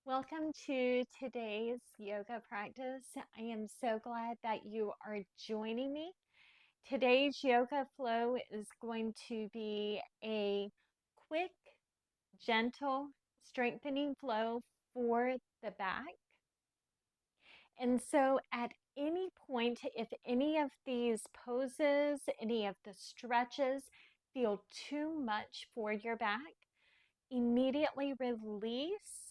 Welcome to today's yoga practice. I am so glad that you are joining me. Today's yoga flow is going to be a quick, gentle, strengthening flow for the back. And so, at any point, if any of these poses, any of the stretches feel too much for your back, immediately release.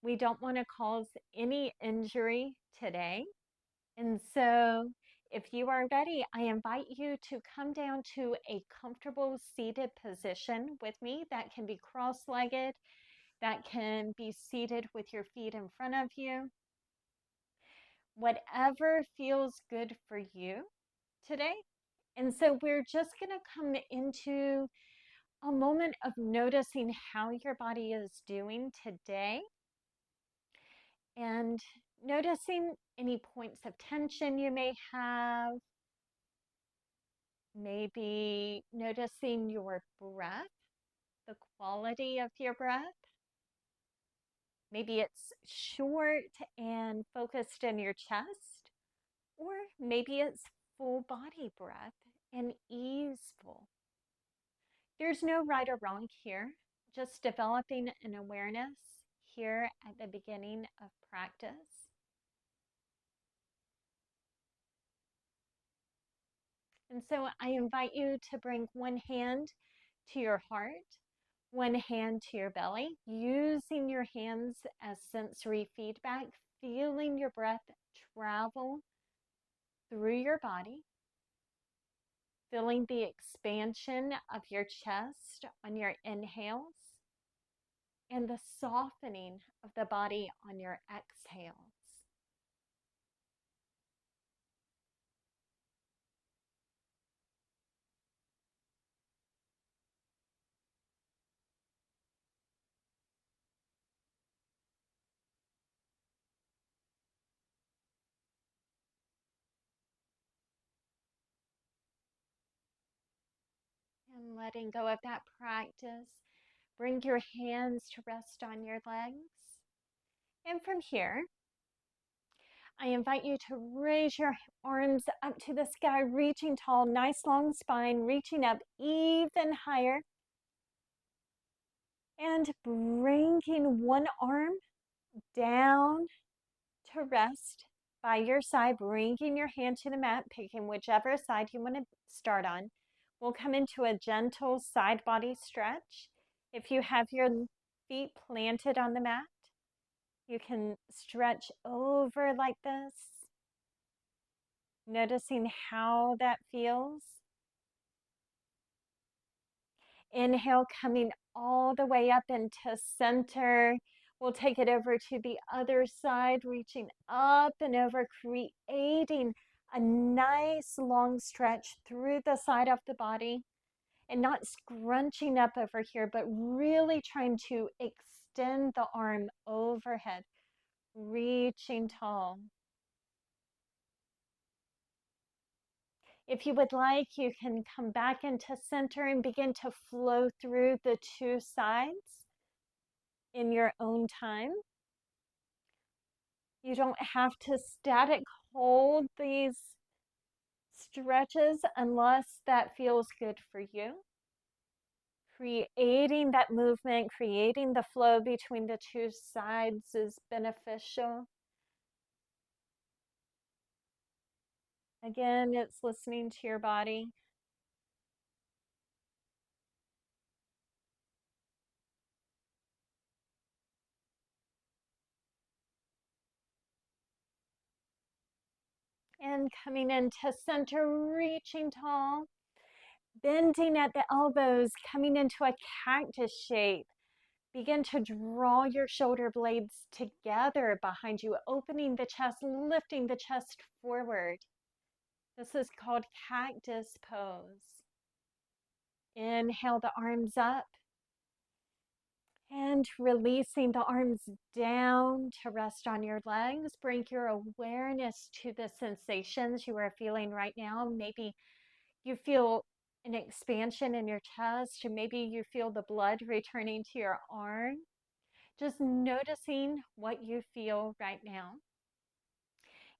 We don't want to cause any injury today. And so, if you are ready, I invite you to come down to a comfortable seated position with me. That can be cross legged, that can be seated with your feet in front of you. Whatever feels good for you today. And so, we're just going to come into a moment of noticing how your body is doing today and noticing any points of tension you may have, maybe noticing your breath, the quality of your breath. Maybe it's short and focused in your chest, or maybe it's full body breath and easeful. There's no right or wrong here, just developing an awareness here at the beginning of practice. And so I invite you to bring one hand to your heart, one hand to your belly, using your hands as sensory feedback, feeling your breath travel through your body, feeling the expansion of your chest on your inhales, and the softening of the body on your exhales. And letting go of that practice, bring your hands to rest on your legs. And from here, I invite you to raise your arms up to the sky, reaching tall, nice long spine, reaching up even higher. And bringing one arm down to rest by your side, bringing your hand to the mat, picking whichever side you want to start on. We'll come into a gentle side body stretch. If you have your feet planted on the mat, you can stretch over like this, noticing how that feels. Inhale, coming all the way up into center. We'll take it over to the other side, reaching up and over, creating a nice long stretch through the side of the body and not scrunching up over here, but really trying to extend the arm overhead, reaching tall. If you would like, you can come back into center and begin to flow through the two sides in your own time. You don't have to static hold these stretches unless that feels good for you. Creating that movement, creating the flow between the two sides is beneficial. Again, it's listening to your body. And coming into center, reaching tall, bending at the elbows, coming into a cactus shape. Begin to draw your shoulder blades together behind you, opening the chest, lifting the chest forward. This is called cactus pose. Inhale the arms up and releasing the arms down to rest on your legs. Bring your awareness to the sensations you are feeling right now. Maybe you feel an expansion in your chest, or maybe you feel the blood returning to your arm. Just noticing what you feel right now.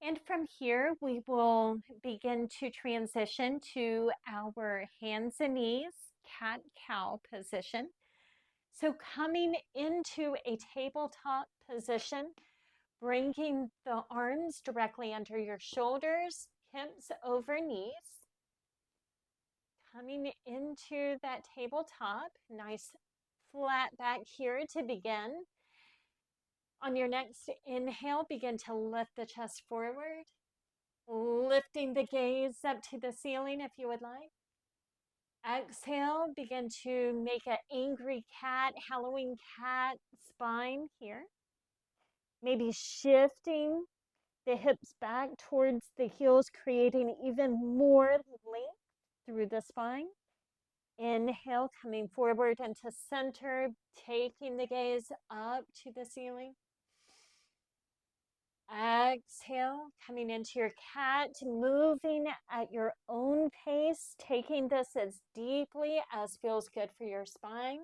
And from here, we will begin to transition to our hands and knees, cat-cow position. So coming into a tabletop position, bringing the arms directly under your shoulders, hips over knees. Coming into that tabletop, nice flat back here to begin. On your next inhale, begin to lift the chest forward, lifting the gaze up to the ceiling if you would like. Exhale, begin to make an angry cat, howling cat spine here. Maybe shifting the hips back towards the heels, creating even more length through the spine. Inhale, coming forward into center, taking the gaze up to the ceiling. Exhale, coming into your cat, moving at your own pace, taking this as deeply as feels good for your spine,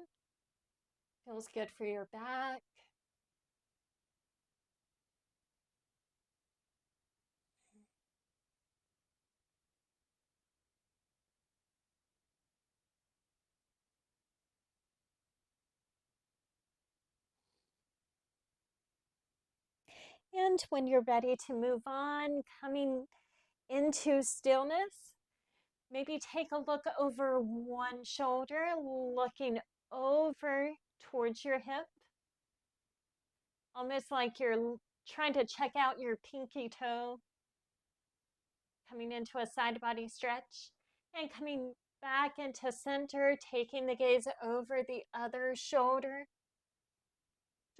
feels good for your back. And when you're ready to move on, coming into stillness, maybe take a look over one shoulder, looking over towards your hip, almost like you're trying to check out your pinky toe, coming into a side body stretch, and coming back into center, taking the gaze over the other shoulder.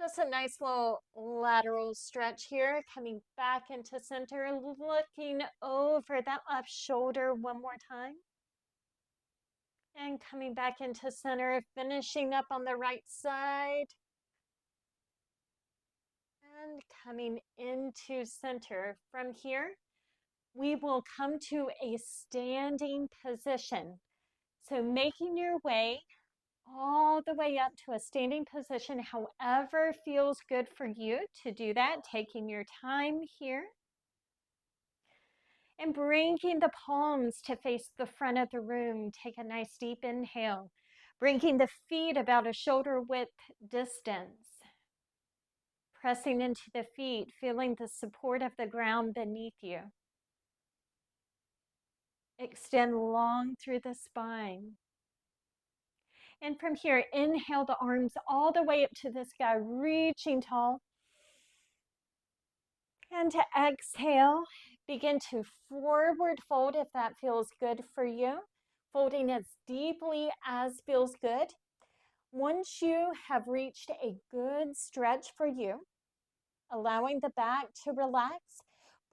Just a nice little lateral stretch here, coming back into center, looking over that left shoulder one more time. And coming back into center, finishing up on the right side. And coming into center. From here, we will come to a standing position. So making your way all the way up to a standing position, however feels good for you to do that, taking your time here. And bringing the palms to face the front of the room. Take a nice deep inhale. Bringing the feet about a shoulder width distance. Pressing into the feet, feeling the support of the ground beneath you. Extend long through the spine. And from here, inhale the arms all the way up to the sky, reaching tall. And to exhale, begin to forward fold if that feels good for you. Folding as deeply as feels good. Once you have reached a good stretch for you, allowing the back to relax,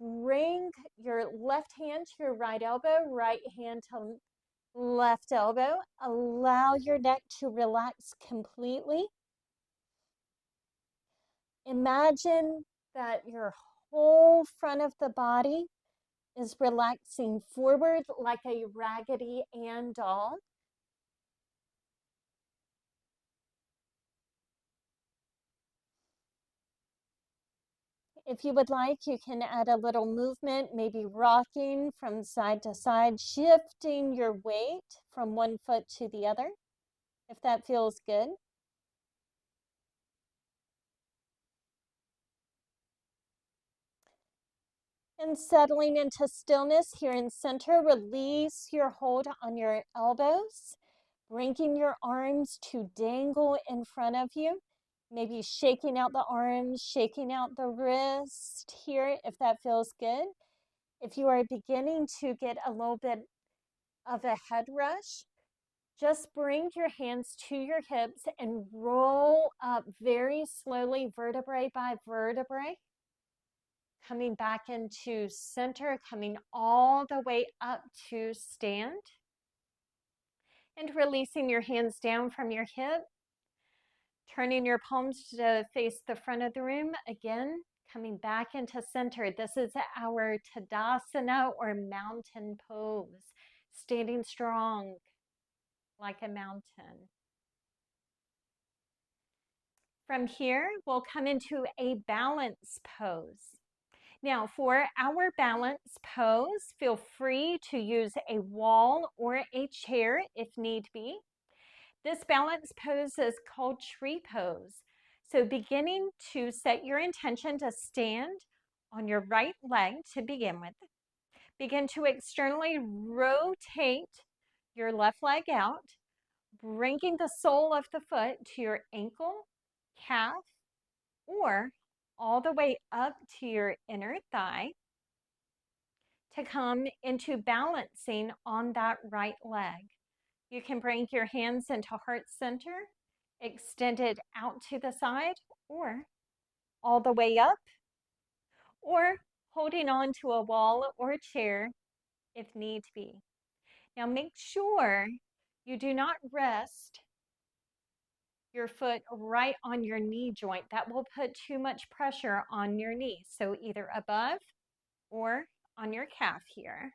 bring your left hand to your right elbow, right hand to left elbow. Allow your neck to relax completely. Imagine that your whole front of the body is relaxing forward like a Raggedy Ann doll. If you would like, you can add a little movement, maybe rocking from side to side, shifting your weight from one foot to the other, if that feels good. And settling into stillness here in center, release your hold on your elbows, bringing your arms to dangle in front of you. Maybe shaking out the arms, shaking out the wrist here, if that feels good. If you are beginning to get a little bit of a head rush, just bring your hands to your hips and roll up very slowly, vertebrae by vertebrae. Coming back into center, coming all the way up to stand. And releasing your hands down from your hip. Turning your palms to face the front of the room. Again, coming back into center. This is our Tadasana or mountain pose. Standing strong like a mountain. From here, we'll come into a balance pose. Now, for our balance pose, feel free to use a wall or a chair if need be. This balance pose is called tree pose. So beginning to set your intention to stand on your right leg to begin with. Begin to externally rotate your left leg out, bringing the sole of the foot to your ankle, calf, or all the way up to your inner thigh to come into balancing on that right leg. You can bring your hands into heart center, extended out to the side, or all the way up, or holding on to a wall or chair if need be. Now make sure you do not rest your foot right on your knee joint. That will put too much pressure on your knee. So either above or on your calf here.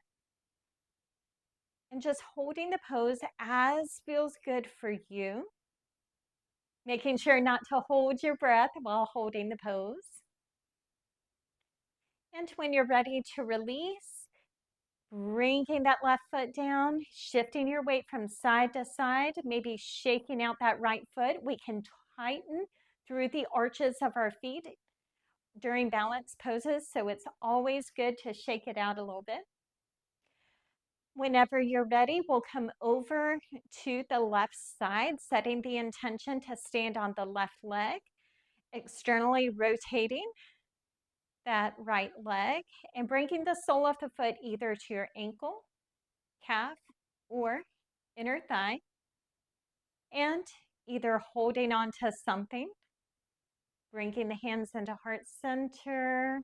And just holding the pose as feels good for you. Making sure not to hold your breath while holding the pose. And when you're ready to release, bringing that left foot down, shifting your weight from side to side, maybe shaking out that right foot. We can tighten through the arches of our feet during balance poses, so it's always good to shake it out a little bit. Whenever you're ready, we'll come over to the left side, setting the intention to stand on the left leg, externally rotating that right leg and bringing the sole of the foot either to your ankle, calf, or inner thigh, and either holding on to something, bringing the hands into heart center,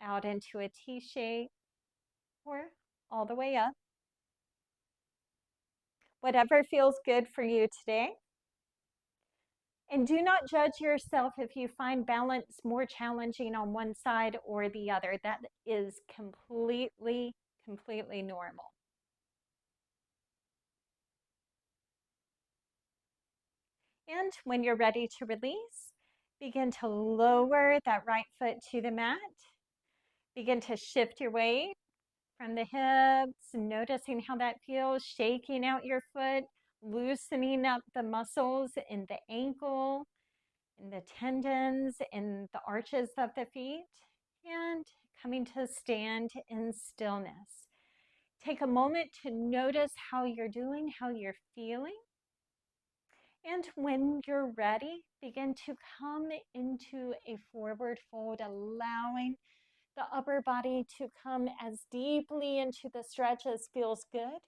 out into a T shape, or all the way up. Whatever feels good for you today. And do not judge yourself if you find balance more challenging on one side or the other. That is completely normal. And when you're ready to release, begin to lower that right foot to the mat. Begin to shift your weight from the hips, noticing how that feels, shaking out your foot, loosening up the muscles in the ankle, in the tendons, in the arches of the feet, and coming to stand in stillness. Take a moment to notice how you're doing, how you're feeling. And when you're ready, begin to come into a forward fold, allowing the upper body to come as deeply into the stretch as feels good.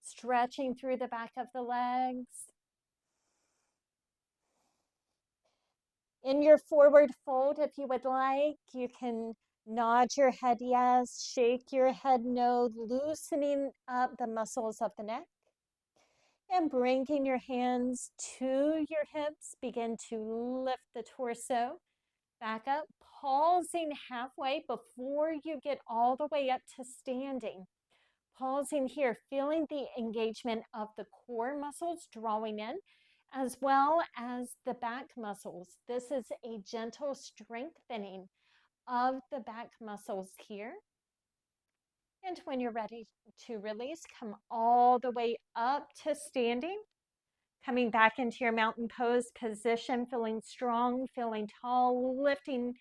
Stretching through the back of the legs. In your forward fold, if you would like, you can nod your head yes, shake your head no, loosening up the muscles of the neck. And bringing your hands to your hips, begin to lift the torso back up, pausing halfway before you get all the way up to standing. Pausing here, feeling the engagement of the core muscles drawing in, as well as the back muscles. This is a gentle strengthening of the back muscles here. And when you're ready to release, come all the way up to standing. Coming back into your mountain pose position, feeling strong, feeling tall, lifting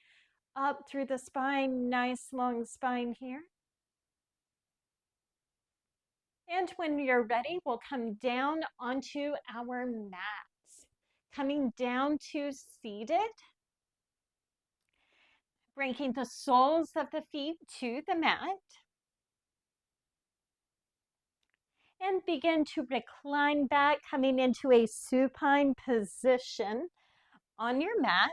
up through the spine, nice long spine here. And when you're ready, we'll come down onto our mats. Coming down to seated, bringing the soles of the feet to the mat. And begin to recline back, coming into a supine position on your mat.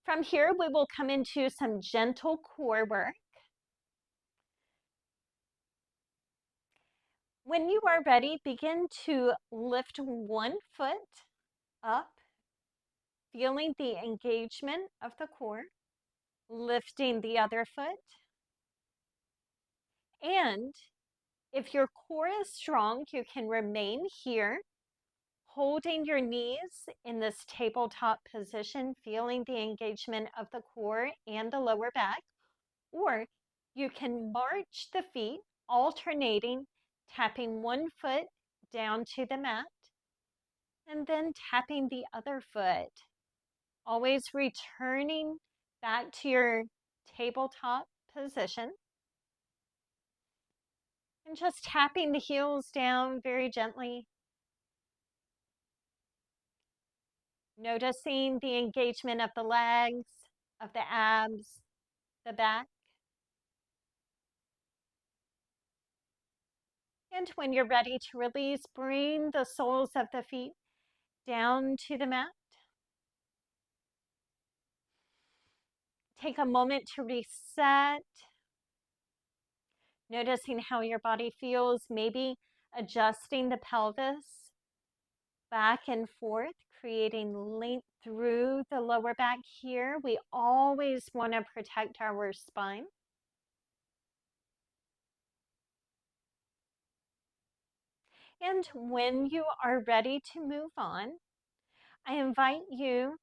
From here, we will come into some gentle core work. When you are ready, begin to lift one foot up, feeling the engagement of the core, lifting the other foot. And if your core is strong, you can remain here, holding your knees in this tabletop position, feeling the engagement of the core and the lower back, or you can march the feet, alternating, tapping one foot down to the mat and then tapping the other foot, always returning back to your tabletop position and just tapping the heels down very gently. Noticing the engagement of the legs, of the abs, the back. And when you're ready to release, bring the soles of the feet down to the mat. Take a moment to reset, noticing how your body feels, maybe adjusting the pelvis back and forth, creating length through the lower back here. We always want to protect our spine. And when you are ready to move on, I invite you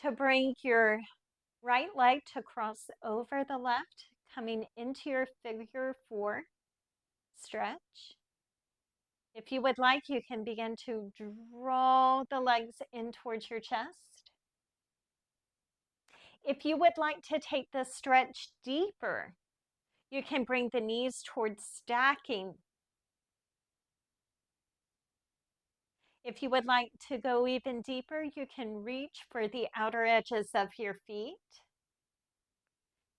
to bring your right leg to cross over the left, coming into your figure 4 stretch. If you would like, you can begin to draw the legs in towards your chest. If you would like to take this stretch deeper, you can bring the knees towards stacking. If you would like to go even deeper, you can reach for the outer edges of your feet.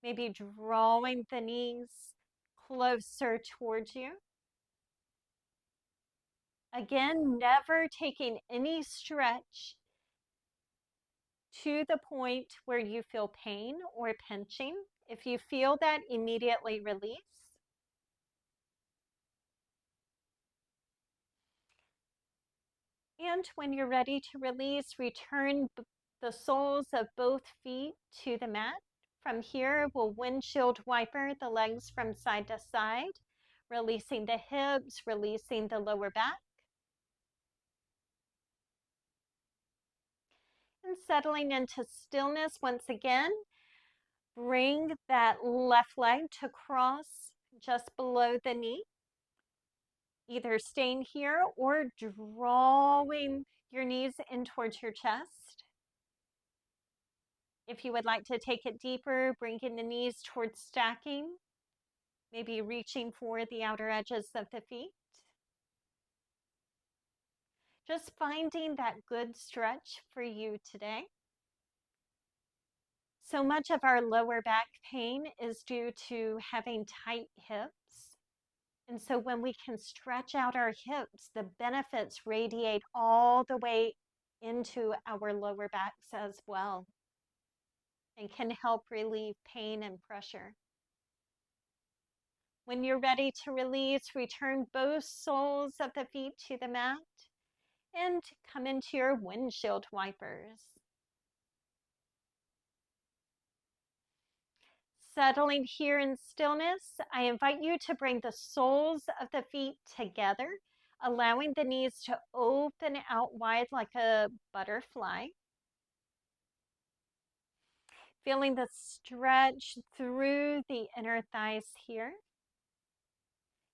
Maybe drawing the knees closer towards you. Again, never taking any stretch to the point where you feel pain or pinching. If you feel that, immediately release. And when you're ready to release, return the soles of both feet to the mat. From here, we'll windshield wiper the legs from side to side, releasing the hips, releasing the lower back. And settling into stillness once again, bring that left leg to cross just below the knee, either staying here or drawing your knees in towards your chest. If you would like to take it deeper, bringing the knees towards stacking, maybe reaching for the outer edges of the feet. Just finding that good stretch for you today. So much of our lower back pain is due to having tight hips. And so when we can stretch out our hips, the benefits radiate all the way into our lower backs as well and can help relieve pain and pressure. When you're ready to release, return both soles of the feet to the mat and come into your windshield wipers. Settling here in stillness, I invite you to bring the soles of the feet together, allowing the knees to open out wide like a butterfly. Feeling the stretch through the inner thighs here.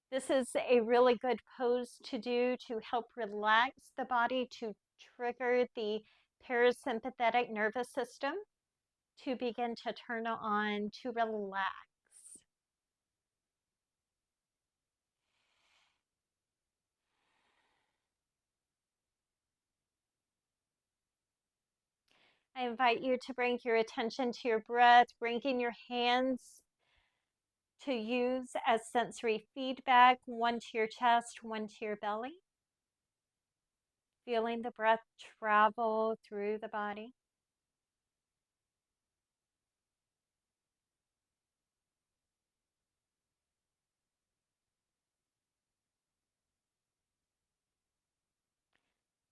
This is a really good pose to do to help relax the body, to trigger the parasympathetic nervous system, to begin to turn on, to relax. I invite you to bring your attention to your breath, bringing your hands to use as sensory feedback, one to your chest, one to your belly. Feeling the breath travel through the body.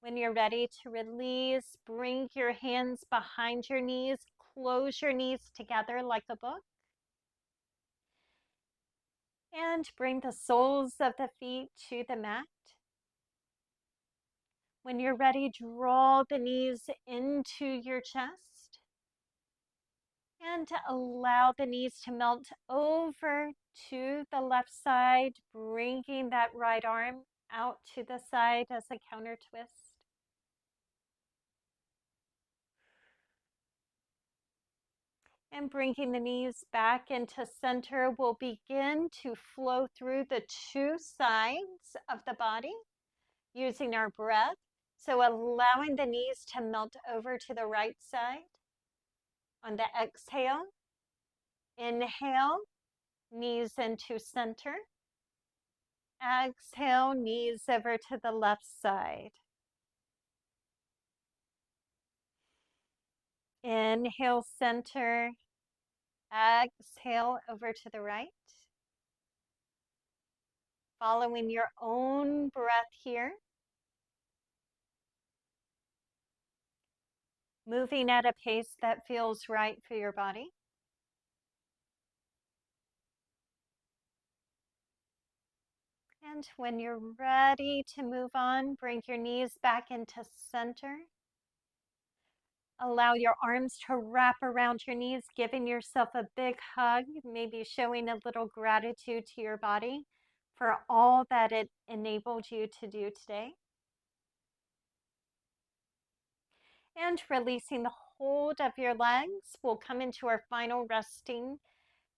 When you're ready to release, bring your hands behind your knees, close your knees together like a book. And bring the soles of the feet to the mat. When you're ready, draw the knees into your chest and allow the knees to melt over to the left side, bringing that right arm out to the side as a counter twist. And bringing the knees back into center, we'll begin to flow through the two sides of the body using our breath. So allowing the knees to melt over to the right side. On the exhale, inhale, knees into center. Exhale, knees over to the left side. Inhale, center. Exhale, over to the right. Following your own breath here. Moving at a pace that feels right for your body. And when you're ready to move on, bring your knees back into center. Allow your arms to wrap around your knees, giving yourself a big hug, maybe showing a little gratitude to your body for all that it enabled you to do today. And releasing the hold of your legs, we'll come into our final resting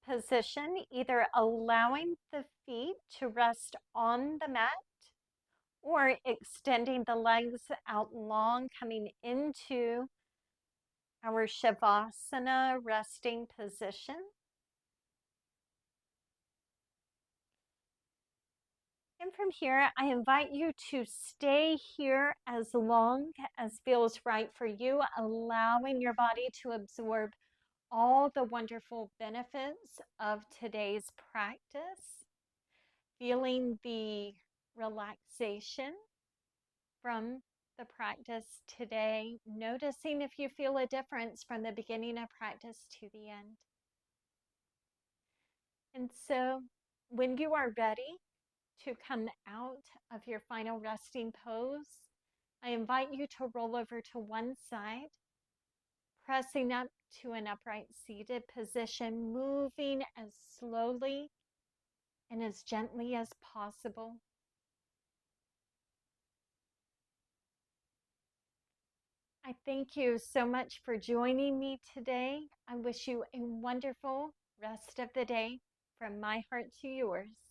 position, either allowing the feet to rest on the mat or extending the legs out long, coming into our Shavasana resting position. And from here, I invite you to stay here as long as feels right for you, allowing your body to absorb all the wonderful benefits of today's practice, feeling the relaxation from the practice today, noticing if you feel a difference from the beginning of practice to the end. And so when you are ready to come out of your final resting pose, I invite you to roll over to one side, pressing up to an upright seated position, moving as slowly and as gently as possible. I thank you so much for joining me today. I wish you a wonderful rest of the day from my heart to yours.